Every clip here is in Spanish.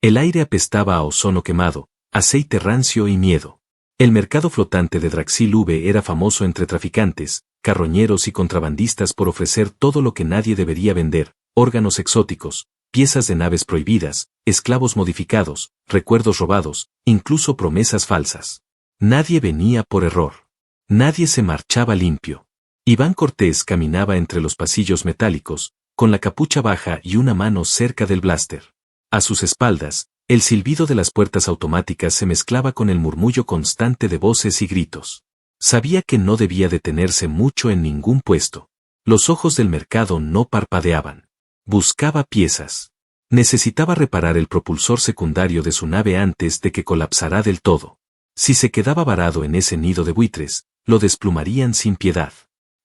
El aire apestaba a ozono quemado, aceite rancio y miedo. El mercado flotante de Draxil V era famoso entre traficantes, carroñeros y contrabandistas por ofrecer todo lo que nadie debería vender: órganos exóticos, piezas de naves prohibidas, esclavos modificados, recuerdos robados, incluso promesas falsas. Nadie venía por error. Nadie se marchaba limpio. Iván Cortés caminaba entre los pasillos metálicos, con la capucha baja y una mano cerca del blaster. A sus espaldas, el silbido de las puertas automáticas se mezclaba con el murmullo constante de voces y gritos. Sabía que no debía detenerse mucho en ningún puesto. Los ojos del mercado no parpadeaban. Buscaba piezas. Necesitaba reparar el propulsor secundario de su nave antes de que colapsara del todo. Si se quedaba varado en ese nido de buitres, lo desplumarían sin piedad.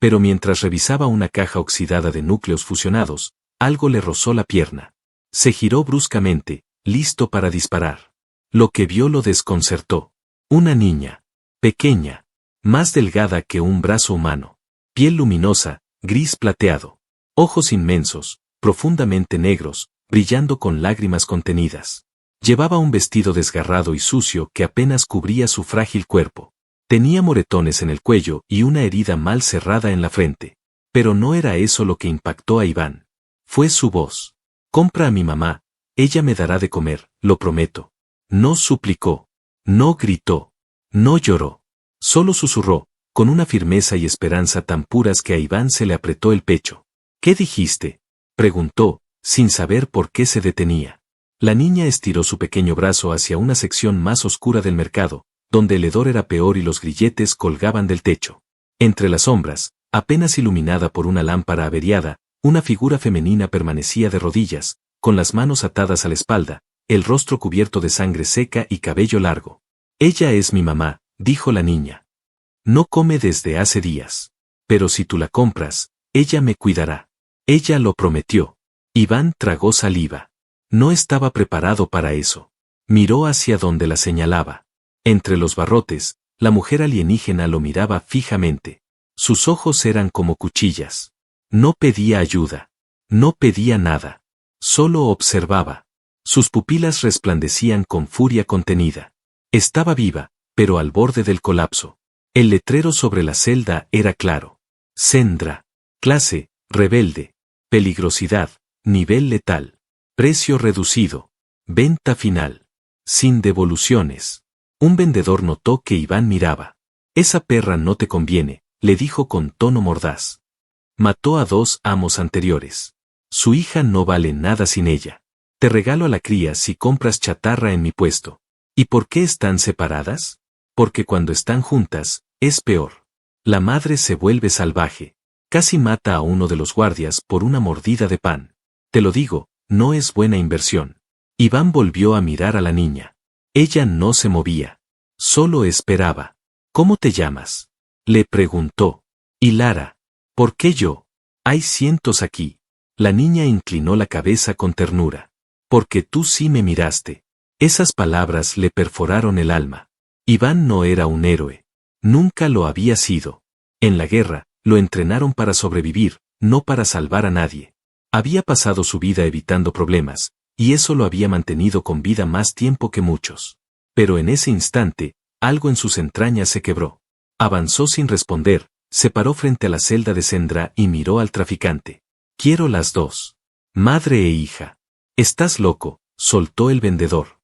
Pero mientras revisaba una caja oxidada de núcleos fusionados, algo le rozó la pierna. Se giró bruscamente, listo para disparar. Lo que vio lo desconcertó. Una niña. Pequeña. Más delgada que un brazo humano. Piel luminosa, gris plateado. Ojos inmensos, profundamente negros, brillando con lágrimas contenidas. Llevaba un vestido desgarrado y sucio que apenas cubría su frágil cuerpo. Tenía moretones en el cuello y una herida mal cerrada en la frente. Pero no era eso lo que impactó a Iván. Fue su voz. «Compra a mi mamá, ella me dará de comer, lo prometo». No suplicó. No gritó. No lloró. Solo susurró, con una firmeza y esperanza tan puras que a Iván se le apretó el pecho. «¿Qué dijiste?», preguntó, sin saber por qué se detenía. La niña estiró su pequeño brazo hacia una sección más oscura del mercado, donde el hedor era peor y los grilletes colgaban del techo. Entre las sombras, apenas iluminada por una lámpara averiada, una figura femenina permanecía de rodillas, con las manos atadas a la espalda, el rostro cubierto de sangre seca y cabello largo. «Ella es mi mamá», dijo la niña. «No come desde hace días. Pero si tú la compras, ella me cuidará». Ella lo prometió. Iván tragó saliva. No estaba preparado para eso. Miró hacia donde la señalaba. Entre los barrotes, la mujer alienígena lo miraba fijamente. Sus ojos eran como cuchillas. No pedía ayuda. No pedía nada. Solo observaba. Sus pupilas resplandecían con furia contenida. Estaba viva, pero al borde del colapso. El letrero sobre la celda era claro. Sendra. Clase, rebelde. Peligrosidad, nivel letal. Precio reducido. Venta final. Sin devoluciones. Un vendedor notó que Iván miraba. «Esa perra no te conviene», le dijo con tono mordaz. «Mató a 2 amos anteriores. Su hija no vale nada sin ella. Te regalo a la cría si compras chatarra en mi puesto». ¿Y por qué están separadas? Porque cuando están juntas, es peor. La madre se vuelve salvaje. Casi mata a uno de los guardias por una mordida de pan. Te lo digo, no es buena inversión. Iván volvió a mirar a la niña. Ella no se movía. Solo esperaba. «¿Cómo te llamas?», le preguntó. «Y Lara». «¿Por qué yo? Hay cientos aquí». La niña inclinó la cabeza con ternura. «Porque tú sí me miraste». Esas palabras le perforaron el alma. Iván no era un héroe. Nunca lo había sido. En la guerra, lo entrenaron para sobrevivir, no para salvar a nadie. Había pasado su vida evitando problemas, y eso lo había mantenido con vida más tiempo que muchos. Pero en ese instante, algo en sus entrañas se quebró. Avanzó sin responder, se paró frente a la celda de Sendra y miró al traficante. «Quiero las 2. Madre e hija». «Estás loco», soltó el vendedor.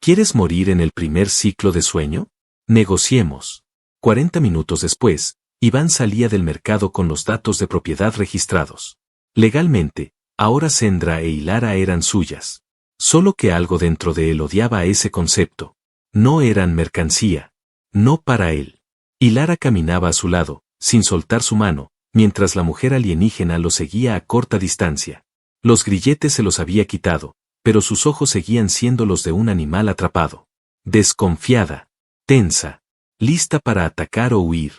«¿Quieres morir en el primer ciclo de sueño? Negociemos». 40 minutos después, Iván salía del mercado con los datos de propiedad registrados. Legalmente, ahora Sendra e Lara eran suyas. Solo que algo dentro de él odiaba ese concepto. No eran mercancía. No para él. Y Lara caminaba a su lado, sin soltar su mano, mientras la mujer alienígena lo seguía a corta distancia. Los grilletes se los había quitado, pero sus ojos seguían siendo los de un animal atrapado. Desconfiada. Tensa. Lista para atacar o huir.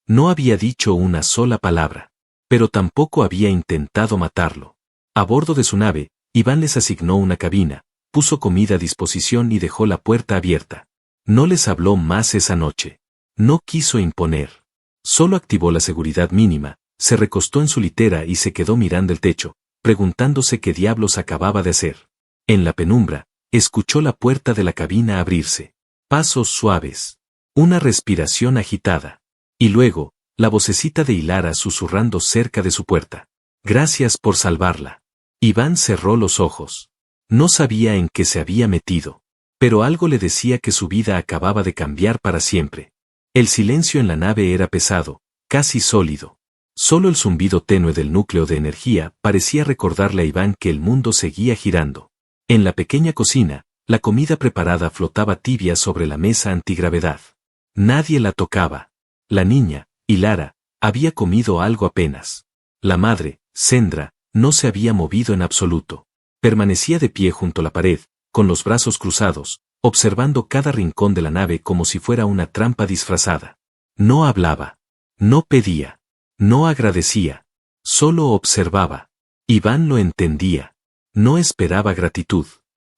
No había dicho una sola palabra. Pero tampoco había intentado matarlo. A bordo de su nave, Iván les asignó una cabina, puso comida a disposición y dejó la puerta abierta. No les habló más esa noche. No quiso imponer. Solo activó la seguridad mínima, se recostó en su litera y se quedó mirando el techo, preguntándose qué diablos acababa de hacer. En la penumbra, escuchó la puerta de la cabina abrirse. Pasos suaves. Una respiración agitada. Y luego, la vocecita de Hilara susurrando cerca de su puerta. Gracias por salvarla. Iván cerró los ojos. No sabía en qué se había metido. Pero algo le decía que su vida acababa de cambiar para siempre. El silencio en la nave era pesado, casi sólido. Solo el zumbido tenue del núcleo de energía parecía recordarle a Iván que el mundo seguía girando. En la pequeña cocina, la comida preparada flotaba tibia sobre la mesa antigravedad. Nadie la tocaba. La niña, Hilara, había comido algo apenas. La madre, Sendra, no se había movido en absoluto. Permanecía de pie junto a la pared, con los brazos cruzados, observando cada rincón de la nave como si fuera una trampa disfrazada. No hablaba. No pedía. No agradecía. Solo observaba. Iván lo entendía. No esperaba gratitud.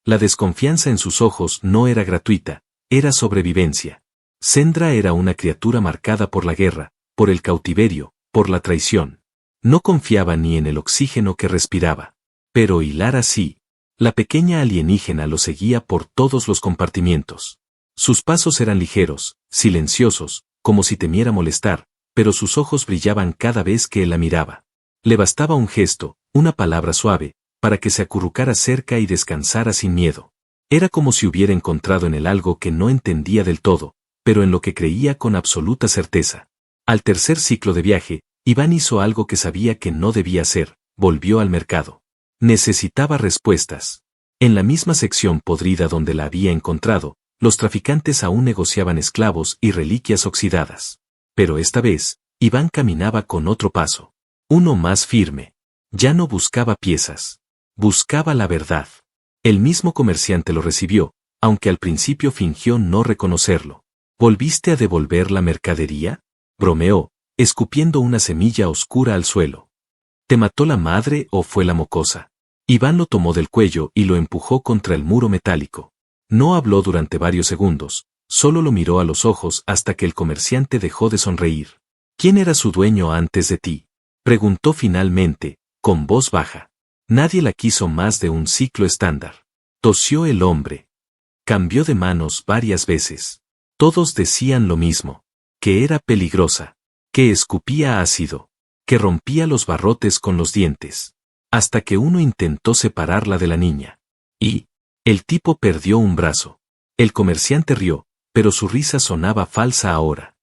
La desconfianza en sus ojos no era gratuita, era sobrevivencia. Sendra era una criatura marcada por la guerra, por el cautiverio, por la traición. No confiaba ni en el oxígeno que respiraba. Pero Hilara sí. La pequeña alienígena lo seguía por todos los compartimientos. Sus pasos eran ligeros, silenciosos, como si temiera molestar, pero sus ojos brillaban cada vez que él la miraba. Le bastaba un gesto, una palabra suave, para que se acurrucara cerca y descansara sin miedo. Era como si hubiera encontrado en él algo que no entendía del todo, pero en lo que creía con absoluta certeza. Al tercer ciclo de viaje, Iván hizo algo que sabía que no debía hacer, volvió al mercado. Necesitaba respuestas. En la misma sección podrida donde la había encontrado, los traficantes aún negociaban esclavos y reliquias oxidadas. Pero esta vez, Iván caminaba con otro paso. Uno más firme. Ya no buscaba piezas. Buscaba la verdad. El mismo comerciante lo recibió, aunque al principio fingió no reconocerlo. ¿Volviste a devolver la mercadería?, bromeó, escupiendo una semilla oscura al suelo. ¿Te mató la madre o fue la mocosa? Iván lo tomó del cuello y lo empujó contra el muro metálico. No habló durante varios segundos, solo lo miró a los ojos hasta que el comerciante dejó de sonreír. ¿Quién era su dueño antes de ti?, preguntó finalmente, con voz baja. Nadie la quiso más de un ciclo estándar. Tosió el hombre. Cambió de manos varias veces. Todos decían lo mismo, que era peligrosa, que escupía ácido, que rompía los barrotes con los dientes, hasta que uno intentó separarla de la niña. Y el tipo perdió un brazo. El comerciante rió, pero su risa sonaba falsa ahora.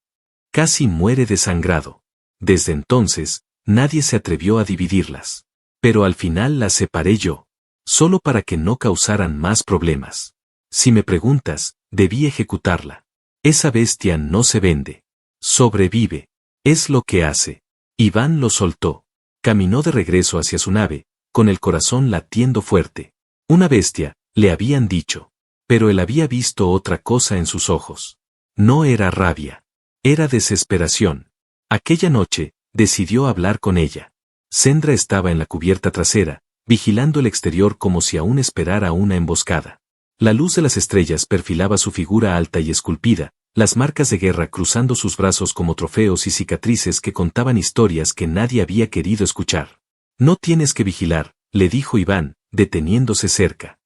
Casi muere desangrado. Desde entonces, nadie se atrevió a dividirlas. Pero al final las separé yo, solo para que no causaran más problemas. Si me preguntas, debí ejecutarla. Esa bestia no se vende. Sobrevive. Es lo que hace. Iván lo soltó. Caminó de regreso hacia su nave, con el corazón latiendo fuerte. Una bestia, le habían dicho. Pero él había visto otra cosa en sus ojos. No era rabia. Era desesperación. Aquella noche, decidió hablar con ella. Sendra estaba en la cubierta trasera, vigilando el exterior como si aún esperara una emboscada. La luz de las estrellas perfilaba su figura alta y esculpida, las marcas de guerra cruzando sus brazos como trofeos y cicatrices que contaban historias que nadie había querido escuchar. No tienes que vigilar, le dijo Iván, deteniéndose cerca.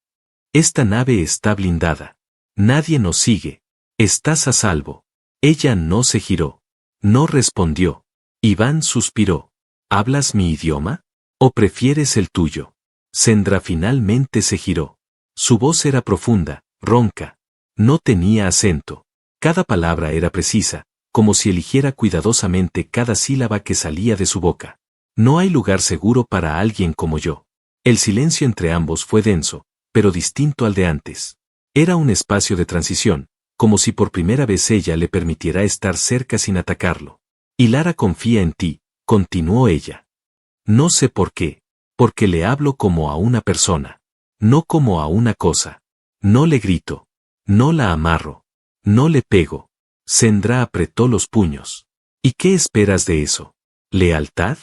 Esta nave está blindada. Nadie nos sigue. Estás a salvo. Ella no se giró. No respondió. Iván suspiró. ¿Hablas mi idioma? ¿O prefieres el tuyo? Sendra finalmente se giró. Su voz era profunda, ronca. No tenía acento. Cada palabra era precisa, como si eligiera cuidadosamente cada sílaba que salía de su boca. No hay lugar seguro para alguien como yo. El silencio entre ambos fue denso, pero distinto al de antes. Era un espacio de transición, como si por primera vez ella le permitiera estar cerca sin atacarlo. Hilara confía en ti, continuó ella. No sé por qué. Porque le hablo como a una persona. No como a una cosa. No le grito. No la amarro. No le pego. Sendra apretó los puños. ¿Y qué esperas de eso? ¿Lealtad?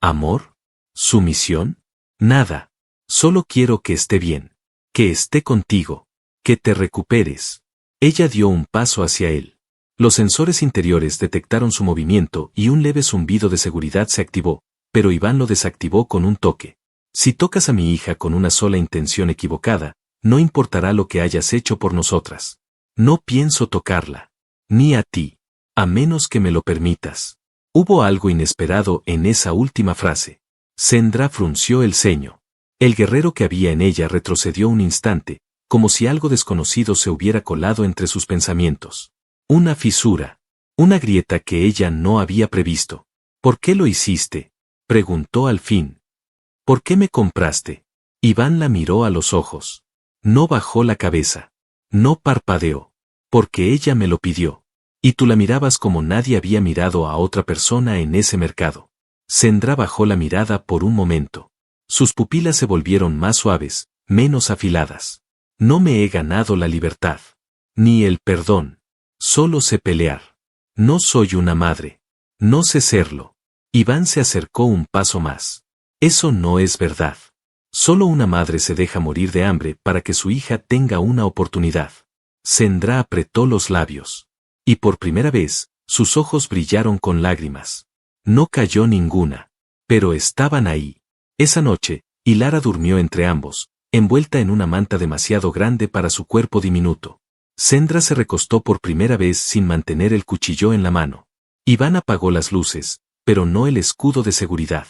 ¿Amor? ¿Sumisión? Nada. Solo quiero que esté bien. Que esté contigo. Que te recuperes. Ella dio un paso hacia él. Los sensores interiores detectaron su movimiento y un leve zumbido de seguridad se activó, pero Iván lo desactivó con un toque. Si tocas a mi hija con una sola intención equivocada, No importará lo que hayas hecho por nosotras. No pienso tocarla. Ni a ti. A menos que me lo permitas. Hubo algo inesperado en esa última frase. Sendra frunció el ceño. El guerrero que había en ella retrocedió un instante, como si algo desconocido se hubiera colado entre sus pensamientos. Una fisura. Una grieta que ella no había previsto. ¿Por qué lo hiciste?, preguntó al fin. ¿Por qué me compraste? Iván la miró a los ojos. No bajó la cabeza. No parpadeó. Porque ella me lo pidió. Y tú la mirabas como nadie había mirado a otra persona en ese mercado. Sendra bajó la mirada por un momento. Sus pupilas se volvieron más suaves, menos afiladas. No me he ganado la libertad. Ni el perdón. Solo sé pelear. No soy una madre. No sé serlo. Iván se acercó un paso más. Eso no es verdad. Solo una madre se deja morir de hambre para que su hija tenga una oportunidad. Sendra apretó los labios. Y por primera vez, sus ojos brillaron con lágrimas. No cayó ninguna. Pero estaban ahí. Esa noche, Hilara durmió entre ambos, envuelta en una manta demasiado grande para su cuerpo diminuto. Sendra se recostó por primera vez sin mantener el cuchillo en la mano. Iván apagó las luces, pero no el escudo de seguridad.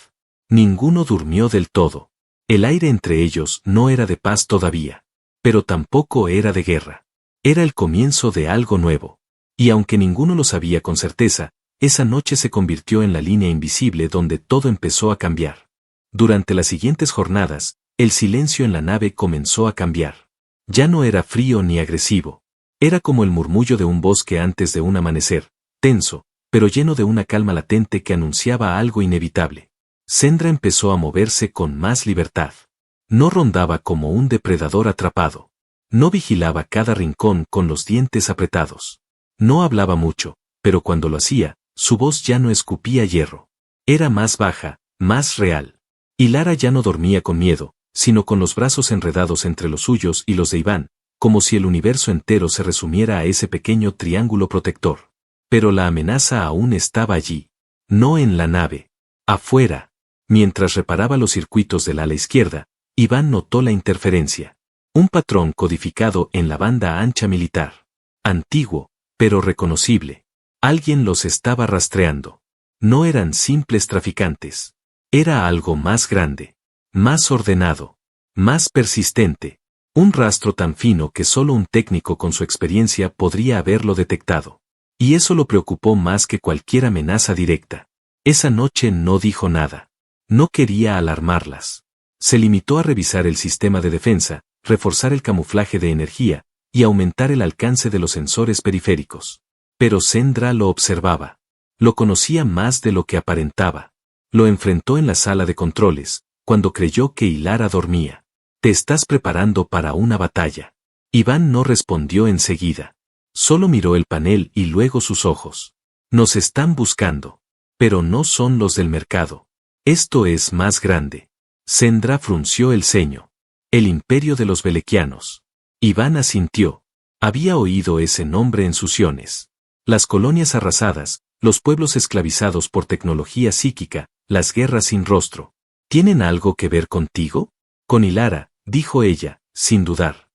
Ninguno durmió del todo. El aire entre ellos no era de paz todavía. Pero tampoco era de guerra. Era el comienzo de algo nuevo. Y aunque ninguno lo sabía con certeza, esa noche se convirtió en la línea invisible donde todo empezó a cambiar. Durante las siguientes jornadas, el silencio en la nave comenzó a cambiar. Ya no era frío ni agresivo. Era como el murmullo de un bosque antes de un amanecer, tenso, pero lleno de una calma latente que anunciaba algo inevitable. Sendra empezó a moverse con más libertad. No rondaba como un depredador atrapado. No vigilaba cada rincón con los dientes apretados. No hablaba mucho, pero cuando lo hacía, su voz ya no escupía hierro. Era más baja, más real. Hilara ya no dormía con miedo, sino con los brazos enredados entre los suyos y los de Iván, como si el universo entero se resumiera a ese pequeño triángulo protector. Pero la amenaza aún estaba allí. No en la nave. Afuera. Mientras reparaba los circuitos del ala izquierda, Iván notó la interferencia. Un patrón codificado en la banda ancha militar. Antiguo, pero reconocible. Alguien los estaba rastreando. No eran simples traficantes. Era algo más grande. Más ordenado. Más persistente. Un rastro tan fino que solo un técnico con su experiencia podría haberlo detectado. Y eso lo preocupó más que cualquier amenaza directa. Esa noche no dijo nada. No quería alarmarlas. Se limitó a revisar el sistema de defensa, reforzar el camuflaje de energía, y aumentar el alcance de los sensores periféricos. Pero Sendra lo observaba. Lo conocía más de lo que aparentaba. Lo enfrentó en la sala de controles, cuando creyó que Hilara dormía. «Te estás preparando para una batalla». Iván no respondió enseguida. Solo miró el panel y luego sus ojos. «Nos están buscando. Pero no son los del mercado. Esto es más grande». Sendra frunció el ceño. «El imperio de los Belequianos». Iván asintió. Había oído ese nombre en Suciones. Las colonias arrasadas, los pueblos esclavizados por tecnología psíquica, las guerras sin rostro. ¿Tienen algo que ver contigo? Con Hilara, dijo ella, sin dudar.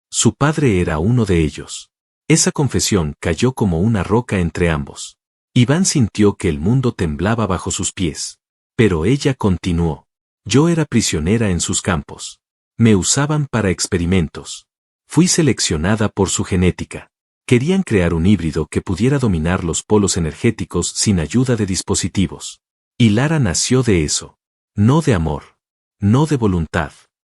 Su padre era uno de ellos. Esa confesión cayó como una roca entre ambos. Iván sintió que el mundo temblaba bajo sus pies. Pero ella continuó. Yo era prisionera en sus campos. Me usaban para experimentos. Fui seleccionada por su genética. Querían crear un híbrido que pudiera dominar los polos energéticos sin ayuda de dispositivos. Hilara nació de eso. No de amor. No de voluntad.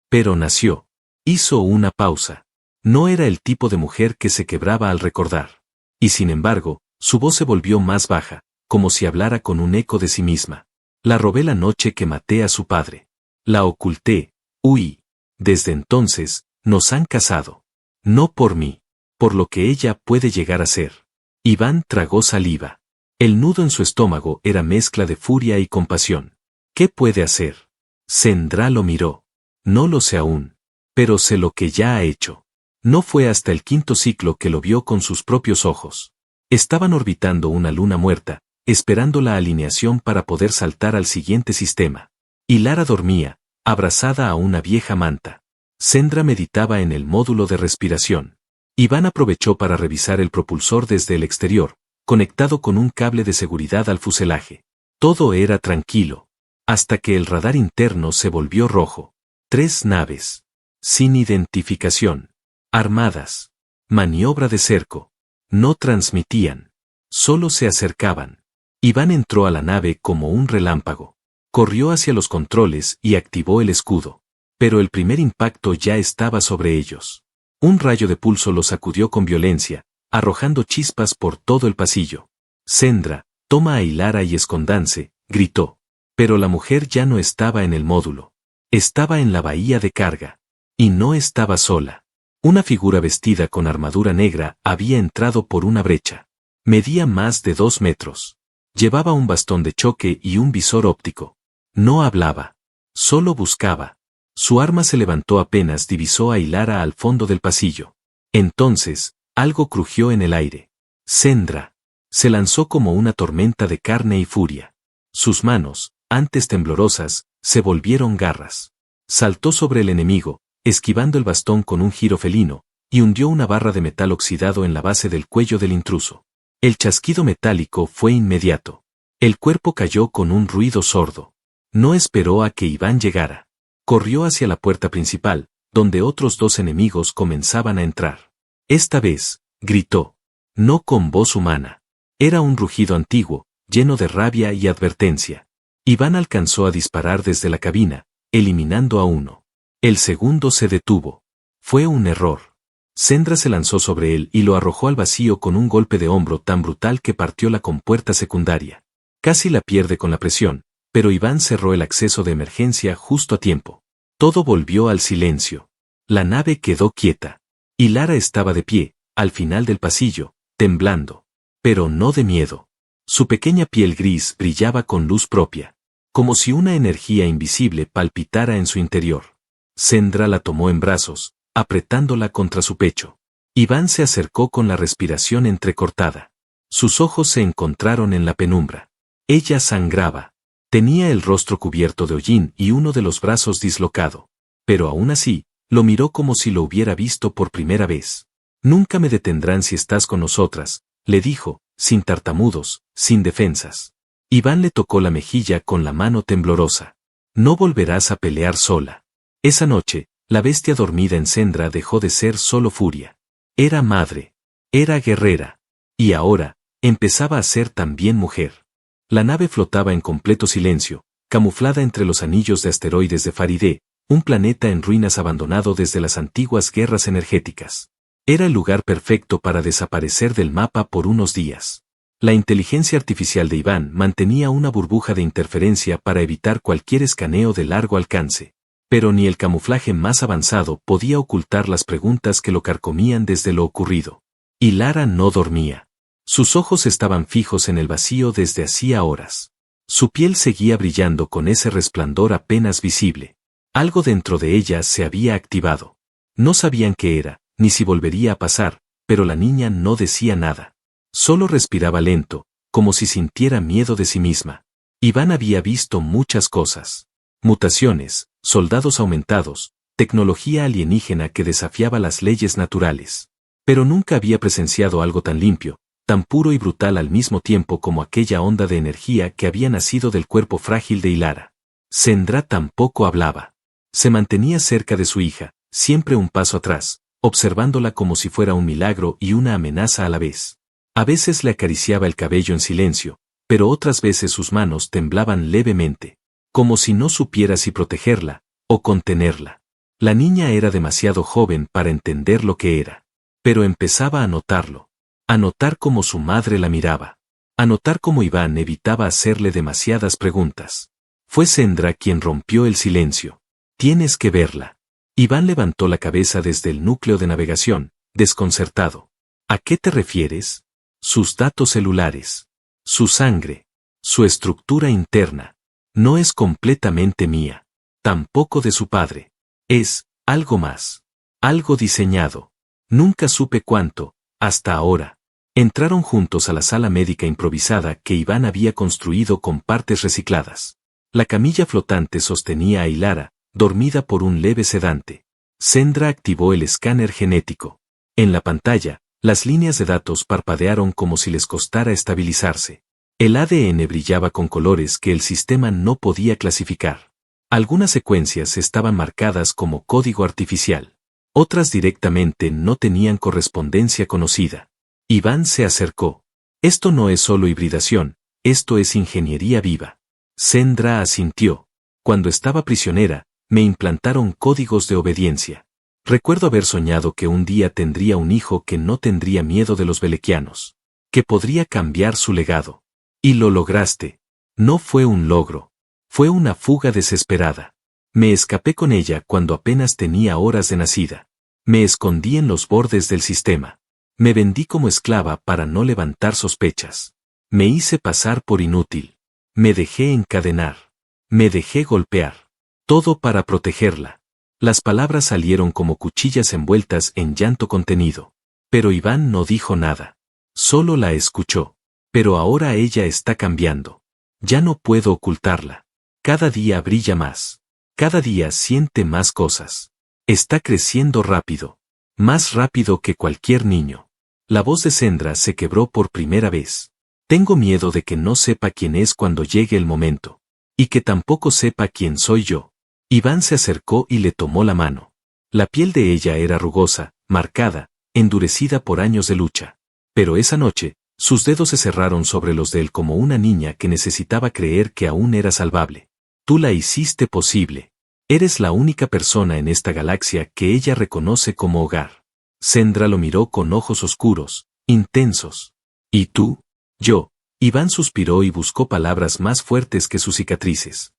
Pero nació. Hizo una pausa. No era el tipo de mujer que se quebraba al recordar. Y sin embargo, su voz se volvió más baja, como si hablara con un eco de sí misma. La robé la noche que maté a su padre. La oculté. Huí. Desde entonces, nos han casado. No por mí. Por lo que ella puede llegar a ser. Iván tragó saliva. El nudo en su estómago era mezcla de furia y compasión. ¿Qué puede hacer? Sendra lo miró. No lo sé aún. Pero sé lo que ya ha hecho. No fue hasta el quinto ciclo que lo vio con sus propios ojos. Estaban orbitando una luna muerta, esperando la alineación para poder saltar al siguiente sistema. Hilara dormía, abrazada a una vieja manta. Sendra meditaba en el módulo de respiración. Iván aprovechó para revisar el propulsor desde el exterior, conectado con un cable de seguridad al fuselaje. Todo era tranquilo, hasta que el radar interno se volvió rojo. 3 naves. Sin identificación. Armadas. Maniobra de cerco. No transmitían. Solo se acercaban. Iván entró a la nave como un relámpago. Corrió hacia los controles y activó el escudo. Pero el primer impacto ya estaba sobre ellos. Un rayo de pulso los sacudió con violencia, arrojando chispas por todo el pasillo. Sendra, toma a Ilara y escóndanse, gritó. Pero la mujer ya no estaba en el módulo. Estaba en la bahía de carga. Y no estaba sola. Una figura vestida con armadura negra había entrado por una brecha. Medía más de 2 metros. Llevaba un bastón de choque y un visor óptico. No hablaba. Solo buscaba. Su arma se levantó apenas divisó a Ilara al fondo del pasillo. Entonces, algo crujió en el aire. Sendra. Se lanzó como una tormenta de carne y furia. Sus manos, antes temblorosas, se volvieron garras. Saltó sobre el enemigo, esquivando el bastón con un giro felino, y hundió una barra de metal oxidado en la base del cuello del intruso. El chasquido metálico fue inmediato. El cuerpo cayó con un ruido sordo. No esperó a que Iván llegara. Corrió hacia la puerta principal, donde otros 2 enemigos comenzaban a entrar. Esta vez, gritó. No con voz humana. Era un rugido antiguo, lleno de rabia y advertencia. Iván alcanzó a disparar desde la cabina, eliminando a uno. El segundo se detuvo. Fue un error. Sendra se lanzó sobre él y lo arrojó al vacío con un golpe de hombro tan brutal que partió la compuerta secundaria. Casi la pierde con la presión, pero Iván cerró el acceso de emergencia justo a tiempo. Todo volvió al silencio. La nave quedó quieta. Ilara estaba de pie, al final del pasillo, temblando. Pero no de miedo. Su pequeña piel gris brillaba con luz propia, como si una energía invisible palpitara en su interior. Sendra la tomó en brazos, apretándola contra su pecho. Iván se acercó con la respiración entrecortada. Sus ojos se encontraron en la penumbra. Ella sangraba. Tenía el rostro cubierto de hollín y uno de los brazos dislocado. Pero aún así, lo miró como si lo hubiera visto por primera vez. Nunca me detendrán si estás con nosotras, le dijo, sin tartamudos, sin defensas. Iván le tocó la mejilla con la mano temblorosa. No volverás a pelear sola. Esa noche, la bestia dormida en Sendra dejó de ser solo furia. Era madre. Era guerrera. Y ahora, empezaba a ser también mujer. La nave flotaba en completo silencio, camuflada entre los anillos de asteroides de Farideh, un planeta en ruinas abandonado desde las antiguas guerras energéticas. Era el lugar perfecto para desaparecer del mapa por unos días. La inteligencia artificial de Iván mantenía una burbuja de interferencia para evitar cualquier escaneo de largo alcance. Pero ni el camuflaje más avanzado podía ocultar las preguntas que lo carcomían desde lo ocurrido. Ilara no dormía. Sus ojos estaban fijos en el vacío desde hacía horas. Su piel seguía brillando con ese resplandor apenas visible. Algo dentro de ella se había activado. No sabían qué era, ni si volvería a pasar, pero la niña no decía nada. Solo respiraba lento, como si sintiera miedo de sí misma. Iván había visto muchas cosas. Mutaciones, soldados aumentados, tecnología alienígena que desafiaba las leyes naturales. Pero nunca había presenciado algo tan limpio, tan puro y brutal al mismo tiempo como aquella onda de energía que había nacido del cuerpo frágil de Ilara. Sendra tampoco hablaba. Se mantenía cerca de su hija, siempre un paso atrás, observándola como si fuera un milagro y una amenaza a la vez. A veces le acariciaba el cabello en silencio, pero otras veces sus manos temblaban levemente, como si no supiera si protegerla o contenerla. La niña era demasiado joven para entender lo que era, pero empezaba a notarlo. A notar cómo su madre la miraba. A notar cómo Iván evitaba hacerle demasiadas preguntas. Fue Sendra quien rompió el silencio. Tienes que verla. Iván levantó la cabeza desde el núcleo de navegación, desconcertado. ¿A qué te refieres? Sus datos celulares. Su sangre. Su estructura interna. No es completamente mía. Tampoco de su padre. Es algo más. Algo diseñado. Nunca supe cuánto, hasta ahora. Entraron juntos a la sala médica improvisada que Iván había construido con partes recicladas. La camilla flotante sostenía a Ilara, dormida por un leve sedante. Sendra activó el escáner genético. En la pantalla, las líneas de datos parpadearon como si les costara estabilizarse. El ADN brillaba con colores que el sistema no podía clasificar. Algunas secuencias estaban marcadas como código artificial. Otras directamente no tenían correspondencia conocida. Iván se acercó. Esto no es solo hibridación, esto es ingeniería viva. Sendra asintió. Cuando estaba prisionera, me implantaron códigos de obediencia. Recuerdo haber soñado que un día tendría un hijo que no tendría miedo de los belequianos, que podría cambiar su legado. Y lo lograste. No fue un logro. Fue una fuga desesperada. Me escapé con ella cuando apenas tenía horas de nacida. Me escondí en los bordes del sistema. Me vendí como esclava para no levantar sospechas. Me hice pasar por inútil. Me dejé encadenar. Me dejé golpear. Todo para protegerla. Las palabras salieron como cuchillas envueltas en llanto contenido. Pero Iván no dijo nada. Solo la escuchó. Pero ahora ella está cambiando. Ya no puedo ocultarla. Cada día brilla más. Cada día siente más cosas. Está creciendo rápido. Más rápido que cualquier niño. La voz de Sendra se quebró por primera vez. Tengo miedo de que no sepa quién es cuando llegue el momento. Y que tampoco sepa quién soy yo. Iván se acercó y le tomó la mano. La piel de ella era rugosa, marcada, endurecida por años de lucha. Pero esa noche, sus dedos se cerraron sobre los de él como una niña que necesitaba creer que aún era salvable. Tú la hiciste posible. Eres la única persona en esta galaxia que ella reconoce como hogar. Sendra lo miró con ojos oscuros, intensos. ¿Y tú? Yo. Iván suspiró y buscó palabras más fuertes que sus cicatrices.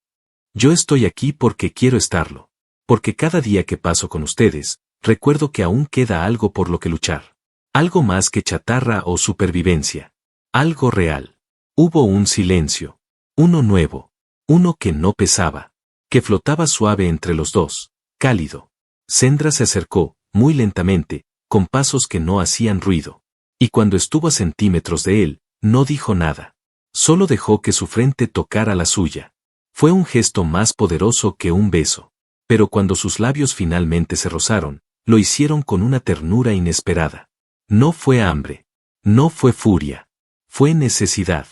Yo estoy aquí porque quiero estarlo. Porque cada día que paso con ustedes, recuerdo que aún queda algo por lo que luchar. Algo más que chatarra o supervivencia. Algo real. Hubo un silencio. Uno nuevo. Uno que no pesaba. Que flotaba suave entre los dos. Cálido. Sendra se acercó, muy lentamente, con pasos que no hacían ruido. Y cuando estuvo a centímetros de él, no dijo nada. Solo dejó que su frente tocara la suya. Fue un gesto más poderoso que un beso. Pero cuando sus labios finalmente se rozaron, lo hicieron con una ternura inesperada. No fue hambre. No fue furia. Fue necesidad.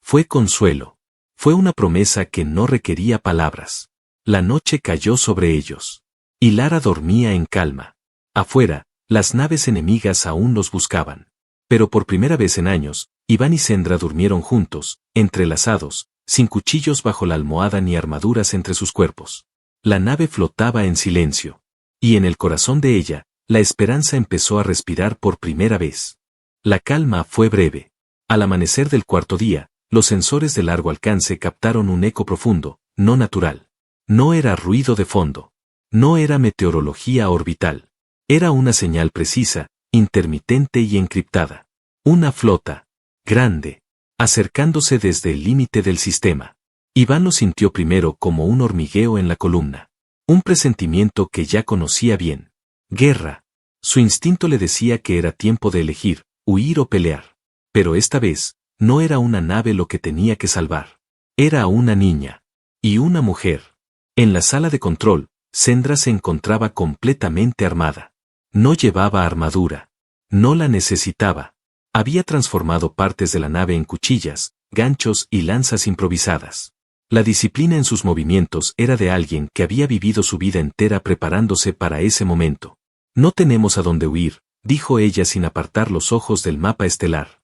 Fue consuelo. Fue una promesa que no requería palabras. La noche cayó sobre ellos. Y Lara dormía en calma. Afuera, las naves enemigas aún los buscaban. Pero por primera vez en años, Iván y Sendra durmieron juntos, entrelazados, sin cuchillos bajo la almohada ni armaduras entre sus cuerpos. La nave flotaba en silencio. Y en el corazón de ella, la esperanza empezó a respirar por primera vez. La calma fue breve. Al amanecer del cuarto día, los sensores de largo alcance captaron un eco profundo, no natural. No era ruido de fondo. No era meteorología orbital. Era una señal precisa, intermitente y encriptada. Una flota. Grande. Acercándose desde el límite del sistema. Iván lo sintió primero como un hormigueo en la columna. Un presentimiento que ya conocía bien. Guerra. Su instinto le decía que era tiempo de elegir, huir o pelear. Pero esta vez, no era una nave lo que tenía que salvar. Era una niña. Y una mujer. En la sala de control, Sendra se encontraba completamente armada. No llevaba armadura. No la necesitaba. Había transformado partes de la nave en cuchillas, ganchos y lanzas improvisadas. La disciplina en sus movimientos era de alguien que había vivido su vida entera preparándose para ese momento. No tenemos a dónde huir, dijo ella sin apartar los ojos del mapa estelar.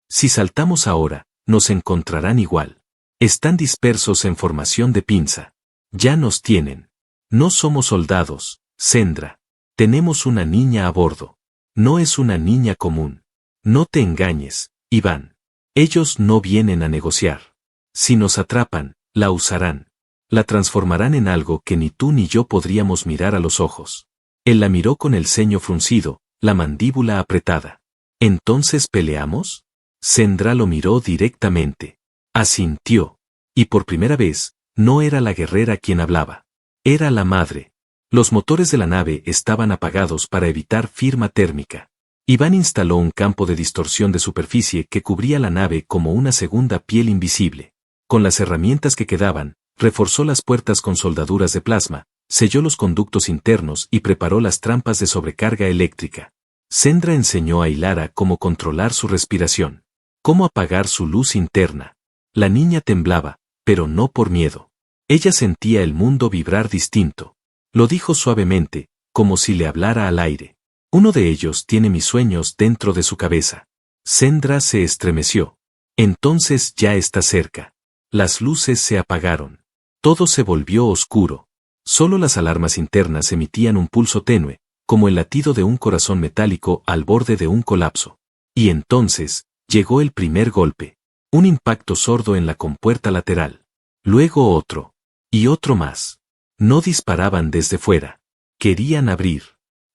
Si saltamos ahora, nos encontrarán igual. Están dispersos en formación de pinza. Ya nos tienen. No somos soldados, Sendra. Tenemos una niña a bordo. No es una niña común. No te engañes, Iván. Ellos no vienen a negociar. Si nos atrapan, la usarán. La transformarán en algo que ni tú ni yo podríamos mirar a los ojos. Él la miró con el ceño fruncido, la mandíbula apretada. ¿Entonces peleamos? Sendra lo miró directamente. Asintió. Y por primera vez, no era la guerrera quien hablaba. Era la madre. Los motores de la nave estaban apagados para evitar firma térmica. Iván instaló un campo de distorsión de superficie que cubría la nave como una segunda piel invisible. Con las herramientas que quedaban, reforzó las puertas con soldaduras de plasma, selló los conductos internos y preparó las trampas de sobrecarga eléctrica. Sendra enseñó a Ilara cómo controlar su respiración, cómo apagar su luz interna. La niña temblaba, pero no por miedo. Ella sentía el mundo vibrar distinto. Lo dijo suavemente, como si le hablara al aire. Uno de ellos tiene mis sueños dentro de su cabeza. Sendra se estremeció. Entonces ya está cerca. Las luces se apagaron. Todo se volvió oscuro. Solo las alarmas internas emitían un pulso tenue, como el latido de un corazón metálico al borde de un colapso. Y entonces, llegó el primer golpe. Un impacto sordo en la compuerta lateral. Luego otro. Y otro más. No disparaban desde fuera. Querían abrir.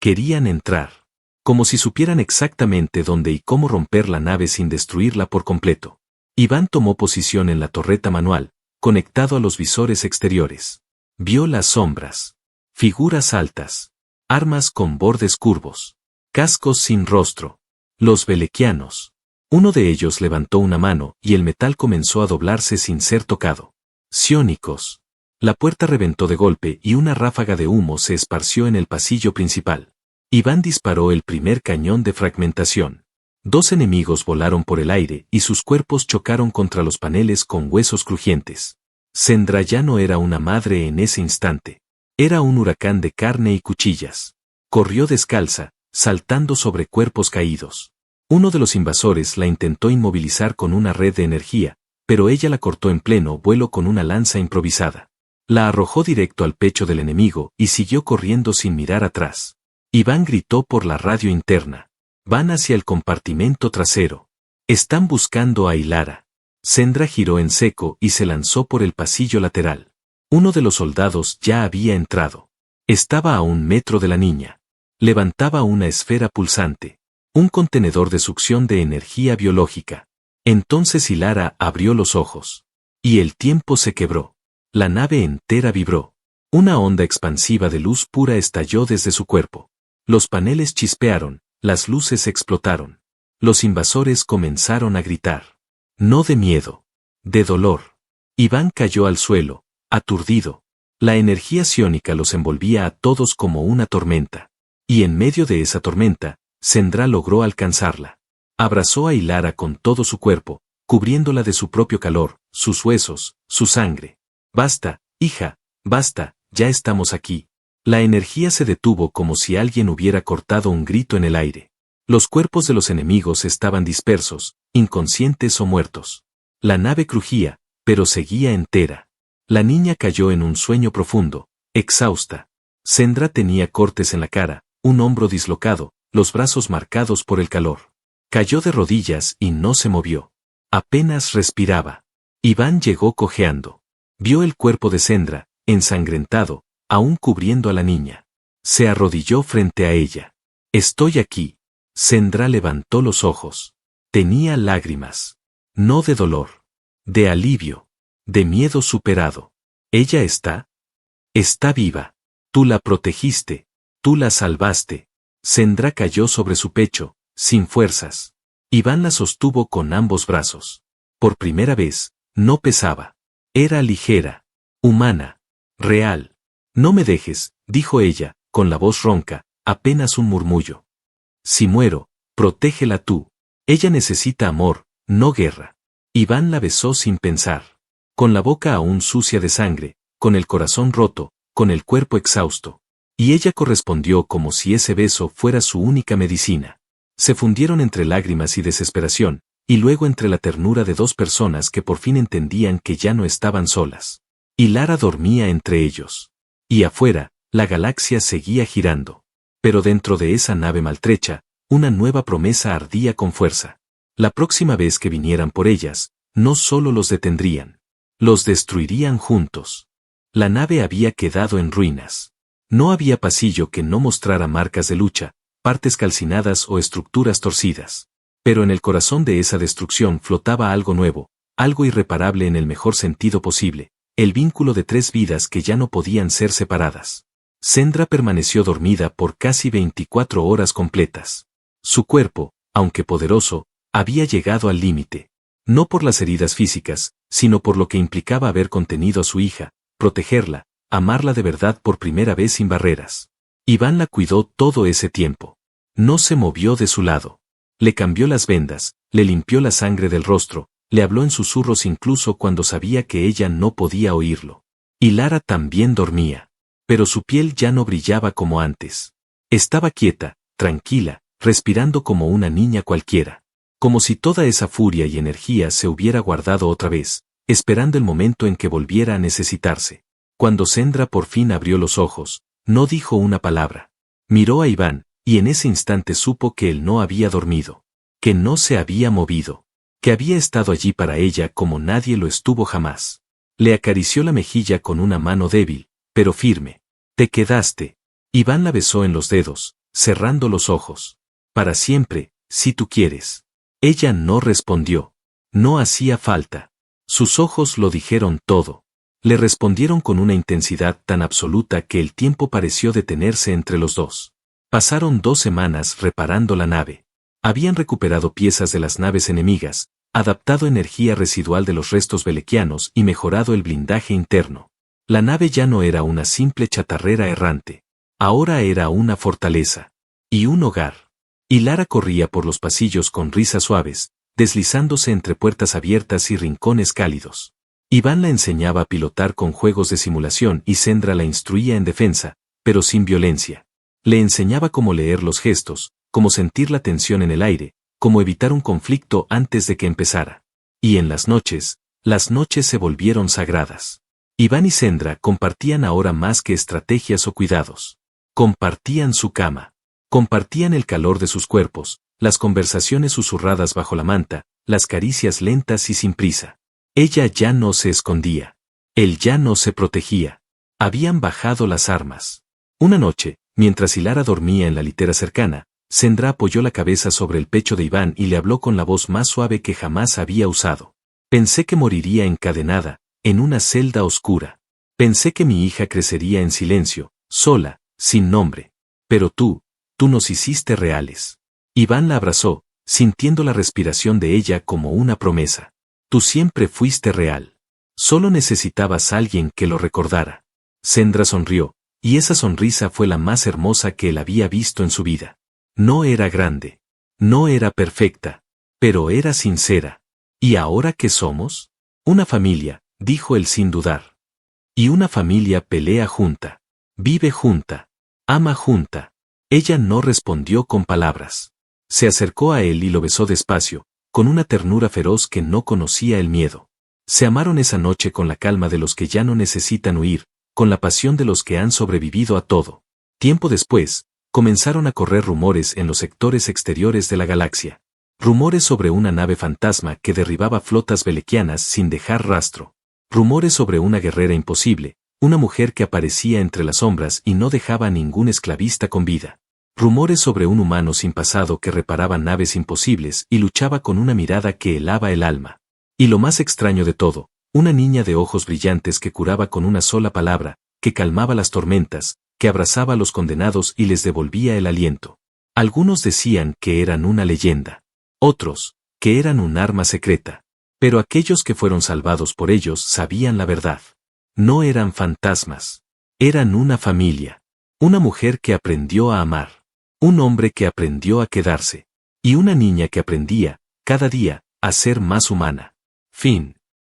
Querían entrar. Como si supieran exactamente dónde y cómo romper la nave sin destruirla por completo. Iván tomó posición en la torreta manual, conectado a los visores exteriores. Vio las sombras. Figuras altas. Armas con bordes curvos. Cascos sin rostro. Los belequianos. Uno de ellos levantó una mano y el metal comenzó a doblarse sin ser tocado. Psiónicos. La puerta reventó de golpe y una ráfaga de humo se esparció en el pasillo principal. Iván disparó el primer cañón de fragmentación. 2 enemigos volaron por el aire y sus cuerpos chocaron contra los paneles con huesos crujientes. Sendra ya no era una madre en ese instante. Era un huracán de carne y cuchillas. Corrió descalza, saltando sobre cuerpos caídos. Uno de los invasores la intentó inmovilizar con una red de energía, pero ella la cortó en pleno vuelo con una lanza improvisada. La arrojó directo al pecho del enemigo y siguió corriendo sin mirar atrás. Iván gritó por la radio interna. Van hacia el compartimento trasero. Están buscando a Ilara. Sendra giró en seco y se lanzó por el pasillo lateral. Uno de los soldados ya había entrado. Estaba a 1 metro de la niña. Levantaba una esfera pulsante. Un contenedor de succión de energía biológica. Entonces Ilara abrió los ojos. Y el tiempo se quebró. La nave entera vibró. Una onda expansiva de luz pura estalló desde su cuerpo. Los paneles chispearon, las luces explotaron. Los invasores comenzaron a gritar. No de miedo. De dolor. Iván cayó al suelo, aturdido. La energía psiónica los envolvía a todos como una tormenta. Y en medio de esa tormenta, Sendra logró alcanzarla. Abrazó a Ilara con todo su cuerpo, cubriéndola de su propio calor, sus huesos, su sangre. Basta, hija, basta, ya estamos aquí. La energía se detuvo como si alguien hubiera cortado un grito en el aire. Los cuerpos de los enemigos estaban dispersos, inconscientes o muertos. La nave crujía, pero seguía entera. La niña cayó en un sueño profundo, exhausta. Sendra tenía cortes en la cara, un hombro dislocado, los brazos marcados por el calor. Cayó de rodillas y no se movió. Apenas respiraba. Iván llegó cojeando. Vio el cuerpo de Sendra, ensangrentado, aún cubriendo a la niña. Se arrodilló frente a ella. Estoy aquí. Sendra levantó los ojos. Tenía lágrimas. No de dolor. De alivio. De miedo superado. ¿Ella está? Está viva. Tú la protegiste. Tú la salvaste. Sendra cayó sobre su pecho, sin fuerzas. Iván la sostuvo con ambos brazos. Por primera vez, no pesaba. Era ligera. Humana. Real. No me dejes, dijo ella, con la voz ronca, apenas un murmullo. Si muero, protégela tú. Ella necesita amor, no guerra. Iván la besó sin pensar. Con la boca aún sucia de sangre, con el corazón roto, con el cuerpo exhausto. Y ella correspondió como si ese beso fuera su única medicina. Se fundieron entre lágrimas y desesperación, y luego entre la ternura de 2 personas que por fin entendían que ya no estaban solas. Ilara dormía entre ellos. Y afuera, la galaxia seguía girando. Pero dentro de esa nave maltrecha, una nueva promesa ardía con fuerza. La próxima vez que vinieran por ellas, no solo los detendrían. Los destruirían juntos. La nave había quedado en ruinas. No había pasillo que no mostrara marcas de lucha, partes calcinadas o estructuras torcidas. Pero en el corazón de esa destrucción flotaba algo nuevo, algo irreparable en el mejor sentido posible. El vínculo de 3 vidas que ya no podían ser separadas. Sendra permaneció dormida por casi 24 horas completas. Su cuerpo, aunque poderoso, había llegado al límite. No por las heridas físicas, sino por lo que implicaba haber contenido a su hija, protegerla, amarla de verdad por primera vez sin barreras. Iván la cuidó todo ese tiempo. No se movió de su lado. Le cambió las vendas, le limpió la sangre del rostro, le habló en susurros incluso cuando sabía que ella no podía oírlo. Y Lara también dormía. Pero su piel ya no brillaba como antes. Estaba quieta, tranquila, respirando como una niña cualquiera. Como si toda esa furia y energía se hubiera guardado otra vez, esperando el momento en que volviera a necesitarse. Cuando Sendra por fin abrió los ojos, no dijo una palabra. Miró a Iván, y en ese instante supo que él no había dormido. Que no se había movido. Que había estado allí para ella como nadie lo estuvo jamás. Le acarició la mejilla con una mano débil, pero firme. Te quedaste. Iván la besó en los dedos, cerrando los ojos. Para siempre, si tú quieres. Ella no respondió. No hacía falta. Sus ojos lo dijeron todo. Le respondieron con una intensidad tan absoluta que el tiempo pareció detenerse entre los dos. Pasaron 2 semanas reparando la nave. Habían recuperado piezas de las naves enemigas, adaptado energía residual de los restos belequianos y mejorado el blindaje interno. La nave ya no era una simple chatarrera errante. Ahora era una fortaleza. Y un hogar. Y Lara corría por los pasillos con risas suaves, deslizándose entre puertas abiertas y rincones cálidos. Iván la enseñaba a pilotar con juegos de simulación y Sendra la instruía en defensa, pero sin violencia. Le enseñaba cómo leer los gestos, cómo sentir la tensión en el aire, cómo evitar un conflicto antes de que empezara. Y en las noches se volvieron sagradas. Iván y Sendra compartían ahora más que estrategias o cuidados. Compartían su cama. Compartían el calor de sus cuerpos, las conversaciones susurradas bajo la manta, las caricias lentas y sin prisa. Ella ya no se escondía. Él ya no se protegía. Habían bajado las armas. Una noche, mientras Lara dormía en la litera cercana, Sendra apoyó la cabeza sobre el pecho de Iván y le habló con la voz más suave que jamás había usado. Pensé que moriría encadenada, en una celda oscura. Pensé que mi hija crecería en silencio, sola, sin nombre. Pero tú nos hiciste reales. Iván la abrazó, sintiendo la respiración de ella como una promesa. Tú siempre fuiste real. Solo necesitabas a alguien que lo recordara. Sendra sonrió, y esa sonrisa fue la más hermosa que él había visto en su vida. No era grande. No era perfecta. Pero era sincera. ¿Y ahora qué somos? Una familia, dijo él sin dudar. Y una familia pelea junta. Vive junta. Ama junta. Ella no respondió con palabras. Se acercó a él y lo besó despacio, con una ternura feroz que no conocía el miedo. Se amaron esa noche con la calma de los que ya no necesitan huir, con la pasión de los que han sobrevivido a todo. Tiempo después, comenzaron a correr rumores en los sectores exteriores de la galaxia. Rumores sobre una nave fantasma que derribaba flotas belequianas sin dejar rastro. Rumores sobre una guerrera imposible, una mujer que aparecía entre las sombras y no dejaba a ningún esclavista con vida. Rumores sobre un humano sin pasado que reparaba naves imposibles y luchaba con una mirada que helaba el alma. Y lo más extraño de todo, una niña de ojos brillantes que curaba con una sola palabra, que calmaba las tormentas, que abrazaba a los condenados y les devolvía el aliento. Algunos decían que eran una leyenda. Otros, que eran un arma secreta. Pero aquellos que fueron salvados por ellos sabían la verdad. No eran fantasmas. Eran una familia. Una mujer que aprendió a amar. Un hombre que aprendió a quedarse. Y una niña que aprendía, cada día, a ser más humana. Fin.